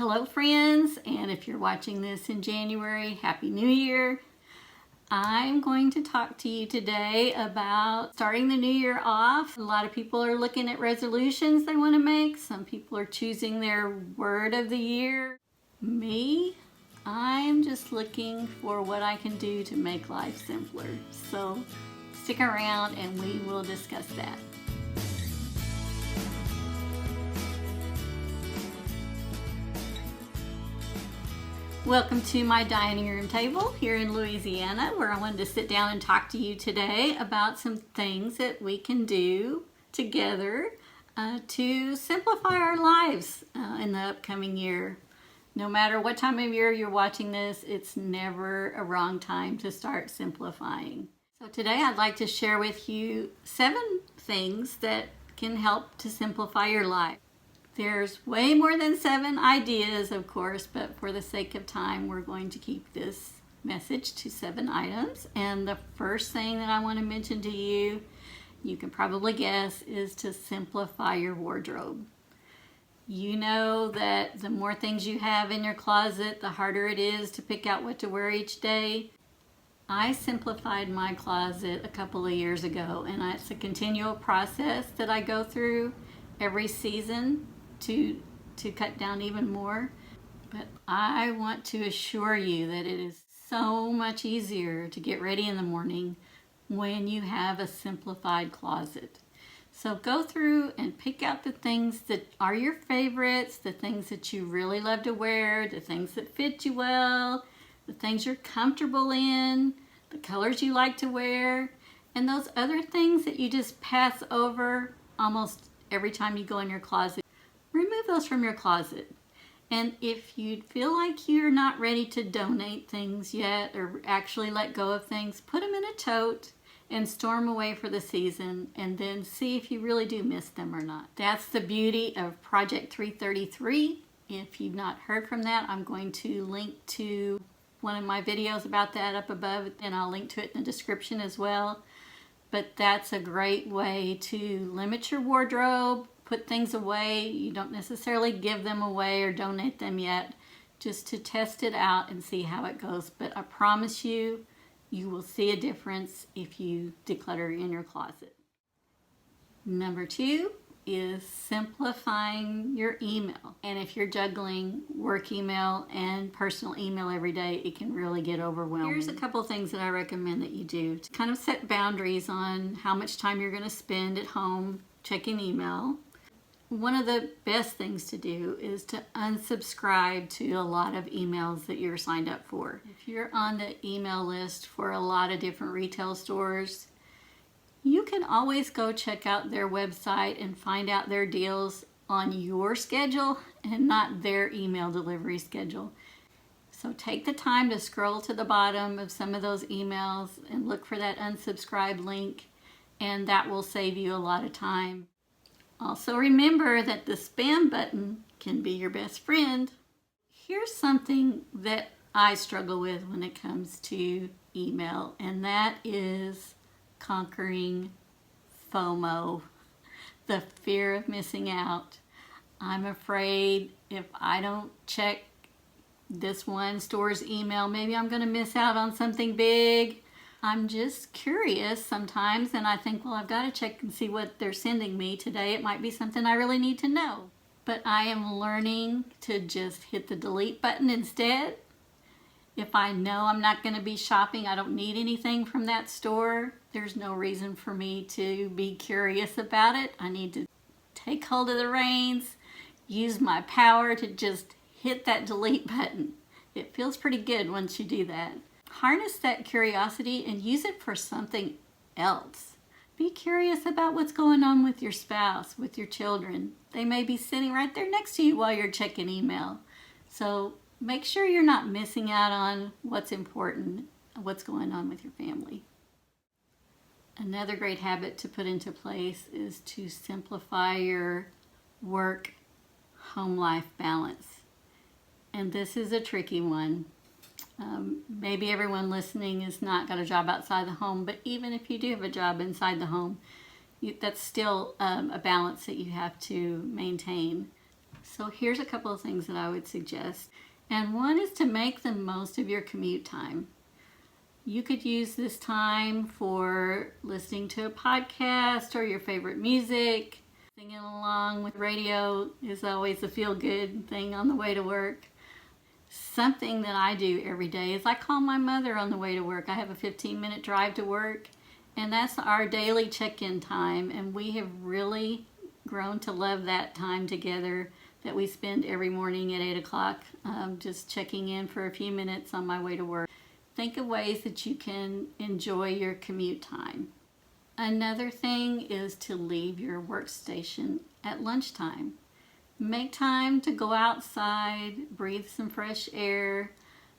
Hello friends, and if you're watching this in January, Happy New Year. I'm going to talk to you today about starting the new year off. A lot of people are looking at resolutions they want to make. Some people are choosing their word of the year. Me, I'm just looking for what I can do to make life simpler. So stick around and we will discuss that. Welcome to my dining room table here in Louisiana, where I wanted to sit down and talk to you today about some things that we can do together to simplify our lives in the upcoming year. No matter what time of year you're watching this, it's never a wrong time to start simplifying. So today I'd like to share with you 7 things that can help to simplify your life. There's way more than 7 ideas, of course, but for the sake of time, we're going to keep this message to 7 items. And the first thing that I want to mention to you, you can probably guess, is to simplify your wardrobe. You know that the more things you have in your closet, the harder it is to pick out what to wear each day. I simplified my closet a couple of years ago, and it's a continual process that I go through every season to cut down even more. But I want to assure you that it is so much easier to get ready in the morning when you have a simplified closet. So go through and pick out the things that are your favorites, the things that you really love to wear, the things that fit you well, the things you're comfortable in, the colors you like to wear, and those other things that you just pass over almost every time you go in your closet. Remove those from your closet. And if you feel like you're not ready to donate things yet or actually let go of things, put them in a tote and store them away for the season, and then see if you really do miss them or not. That's the beauty of Project 333. If you've not heard from that, I'm going to link to one of my videos about that up above, and I'll link to it in the description as well. But that's a great way to limit your wardrobe, put things away. You don't necessarily give them away or donate them yet, just to test it out and see how it goes. But I promise you, you will see a difference if you declutter in your closet. Number 2 is simplifying your email. And if you're juggling work email and personal email every day, it can really get overwhelming. Here's a couple things that I recommend that you do to kind of set boundaries on how much time you're going to spend at home checking email. One of the best things to do is to unsubscribe to a lot of emails that you're signed up for. If you're on the email list for a lot of different retail stores, you can always go check out their website and find out their deals on your schedule and not their email delivery schedule. So take the time to scroll to the bottom of some of those emails and look for that unsubscribe link, and that will save you a lot of time. Also remember that the spam button can be your best friend. Here's something that I struggle with when it comes to email, and that is conquering FOMO, the fear of missing out. I'm afraid if I don't check this one store's email, maybe I'm going to miss out on something big. I'm just curious sometimes, and I think, well, I've got to check and see what they're sending me today. It might be something I really need to know. But I am learning to just hit the delete button instead. If I know I'm not going to be shopping, I don't need anything from that store, there's no reason for me to be curious about it. I need to take hold of the reins, use my power to just hit that delete button. It feels pretty good once you do that. Harness that curiosity and use it for something else. Be curious about what's going on with your spouse, with your children. They may be sitting right there next to you while you're checking email. So make sure you're not missing out on what's important, what's going on with your family. Another great habit to put into place is to simplify your work-home life balance. And this is a tricky one. Maybe everyone listening has not got a job outside the home, but even if you do have a job inside the home, that's still a balance that you have to maintain. So here's a couple of things that I would suggest. And one is to make the most of your commute time. You could use this time for listening to a podcast or your favorite music. Singing along with radio is always a feel-good thing on the way to work. Something that I do every day is I call my mother on the way to work. I have a 15-minute drive to work, and that's our daily check-in time, and we have really grown to love that time together that we spend every morning at 8 o'clock, just checking in for a few minutes on my way to work. Think of ways that you can enjoy your commute time. Another thing is to leave your workstation at lunchtime. Make time to go outside, breathe some fresh air.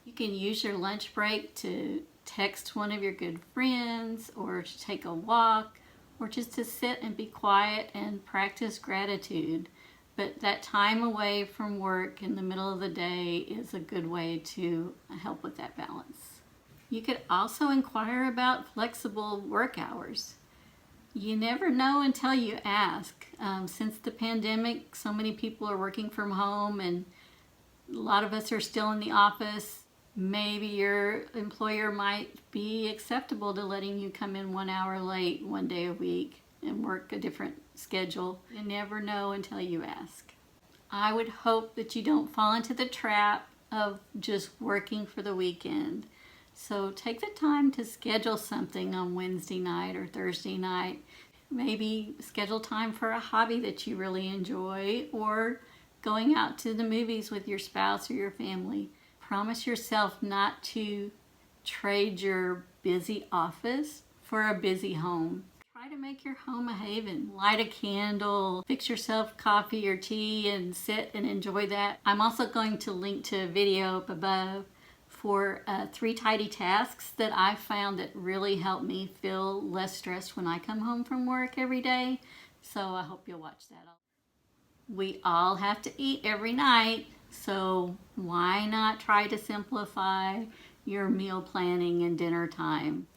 You can use your lunch break to text one of your good friends, or to take a walk, or just to sit and be quiet and practice gratitude. But that time away from work in the middle of the day is a good way to help with that balance. You could also inquire about flexible work hours. You never know until you ask. Since the pandemic, so many people are working from home and a lot of us are still in the office. Maybe your employer might be acceptable to letting you come in 1 hour late one day a week and work a different schedule. You never know until you ask. I would hope that you don't fall into the trap of just working for the weekend. So take the time to schedule something on Wednesday night or Thursday night. Maybe schedule time for a hobby that you really enjoy, or going out to the movies with your spouse or your family. Promise yourself not to trade your busy office for a busy home. Try to make your home a haven. Light a candle, fix yourself coffee or tea, and sit and enjoy that. I'm also going to link to a video up above for 3 tidy tasks that I found that really help me feel less stressed when I come home from work every day. So I hope you'll watch that. We all have to eat every night, so why not try to simplify your meal planning and dinner time?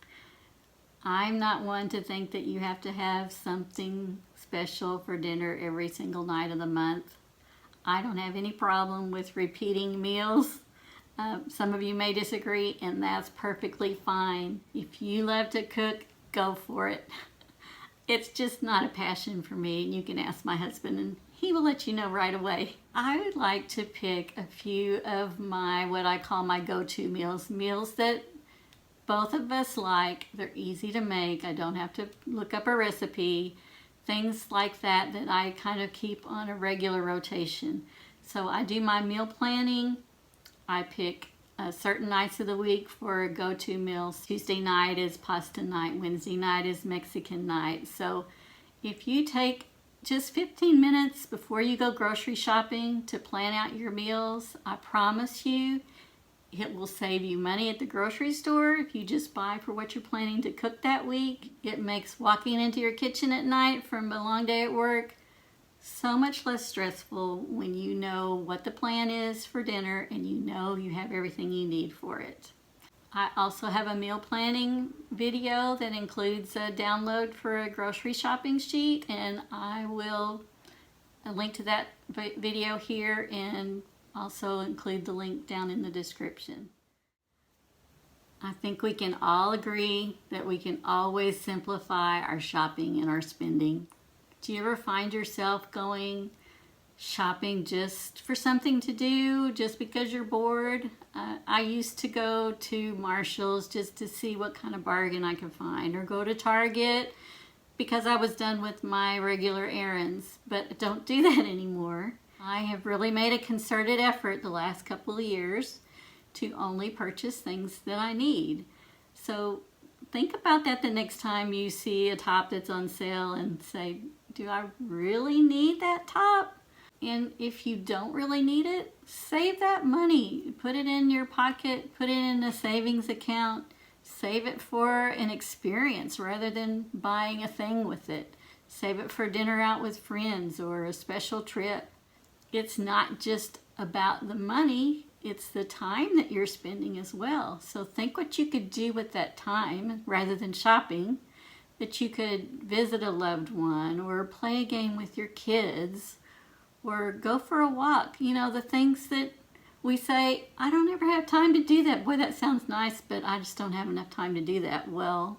I'm not one to think that you have to have something special for dinner every single night of the month. I don't have any problem with repeating meals. Some of you may disagree, and that's perfectly fine. If you love to cook, go for it. It's just not a passion for me, and you can ask my husband and he will let you know right away. I would like to pick a few of my, what I call my go-to meals, meals that both of us like. They're easy to make. I don't have to look up a recipe. Things like that that I kind of keep on a regular rotation. So I do my meal planning. I pick certain nights of the week for go-to meals. Tuesday night is pasta night. Wednesday night is Mexican night. So if you take just 15 minutes before you go grocery shopping to plan out your meals, I promise you it will save you money at the grocery store if you just buy for what you're planning to cook that week. It makes walking into your kitchen at night from a long day at work so much less stressful when you know what the plan is for dinner and you know you have everything you need for it. I also have a meal planning video that includes a download for a grocery shopping sheet, and I will link to that video here and also include the link down in the description. I think we can all agree that we can always simplify our shopping and our spending. Do you ever find yourself going shopping just for something to do, just because you're bored? I used to go to Marshall's just to see what kind of bargain I could find, or go to Target because I was done with my regular errands, but I don't do that anymore. I have really made a concerted effort the last couple of years to only purchase things that I need. So think about that the next time you see a top that's on sale and say, do I really need that top? And if you don't really need it, save that money. Put it in your pocket, put it in a savings account, save it for an experience rather than buying a thing with it. Save it for dinner out with friends or a special trip. It's not just about the money, it's the time that you're spending as well. So think what you could do with that time rather than shopping. That you could visit a loved one or play a game with your kids, or go for a walk. You know, the things that we say, I don't ever have time to do that. Boy, that sounds nice, but I just don't have enough time to do that. Well,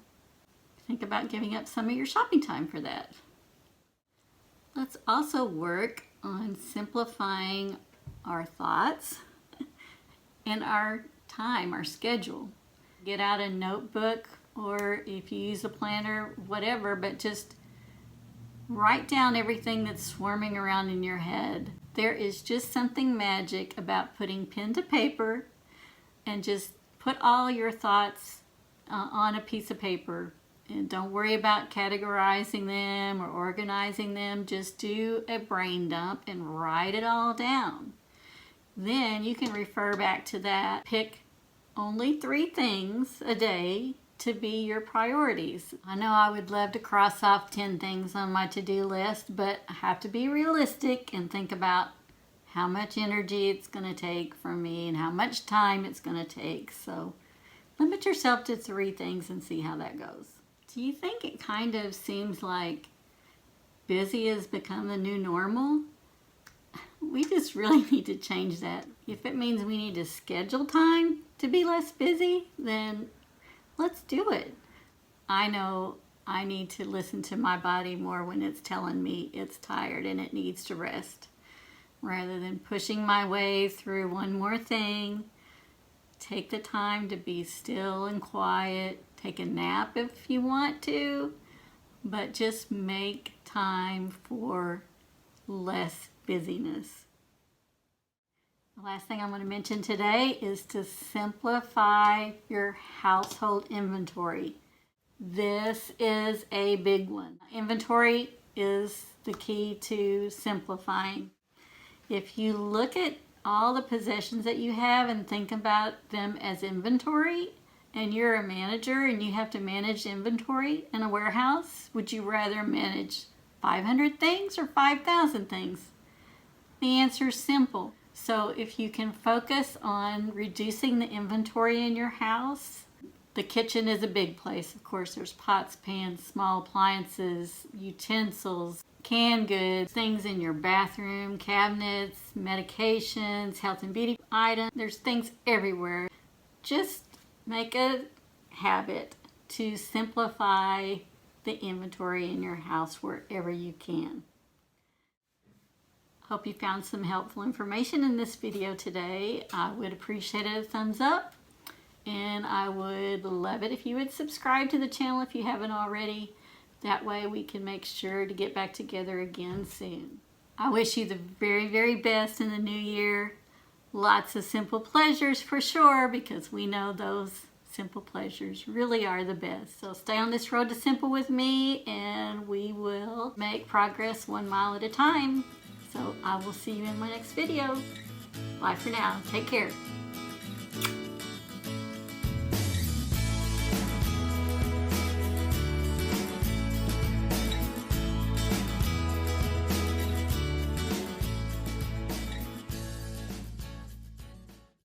think about giving up some of your shopping time for that. Let's also work on simplifying our thoughts and our time, our schedule. Get out a notebook, or if you use a planner, whatever, but just write down everything that's swarming around in your head. There is just something magic about putting pen to paper and just put all your thoughts on a piece of paper. And don't worry about categorizing them or organizing them. Just do a brain dump and write it all down. Then you can refer back to that. Pick only 3 things a day to be your priorities. I know I would love to cross off 10 things on my to-do list, but I have to be realistic and think about how much energy it's going to take from me and how much time it's going to take. So limit yourself to 3 things and see how that goes. Do you think it kind of seems like busy has become the new normal? We just really need to change that. If it means we need to schedule time to be less busy, then let's do it. I know I need to listen to my body more when it's telling me it's tired and it needs to rest. Rather than pushing my way through one more thing, take the time to be still and quiet. Take a nap if you want to, but just make time for less busyness. The last thing I'm going to mention today is to simplify your household inventory. This is a big one. Inventory is the key to simplifying. If you look at all the possessions that you have and think about them as inventory, and you're a manager and you have to manage inventory in a warehouse, would you rather manage 500 things or 5,000 things? The answer is simple. So if you can focus on reducing the inventory in your house, the kitchen is a big place. Of course, there's pots, pans, small appliances, utensils, canned goods, things in your bathroom, cabinets, medications, health and beauty items. There's things everywhere. Just make a habit to simplify the inventory in your house wherever you can. Hope you found some helpful information in this video today. I would appreciate a thumbs up, and I would love it if you would subscribe to the channel if you haven't already. That way we can make sure to get back together again soon. I wish you the very, very best in the new year. Lots of simple pleasures for sure, because we know those simple pleasures really are the best. So stay on this road to simple with me, and we will make progress 1 mile at a time. So I will see you in my next video. Bye for now. Take care.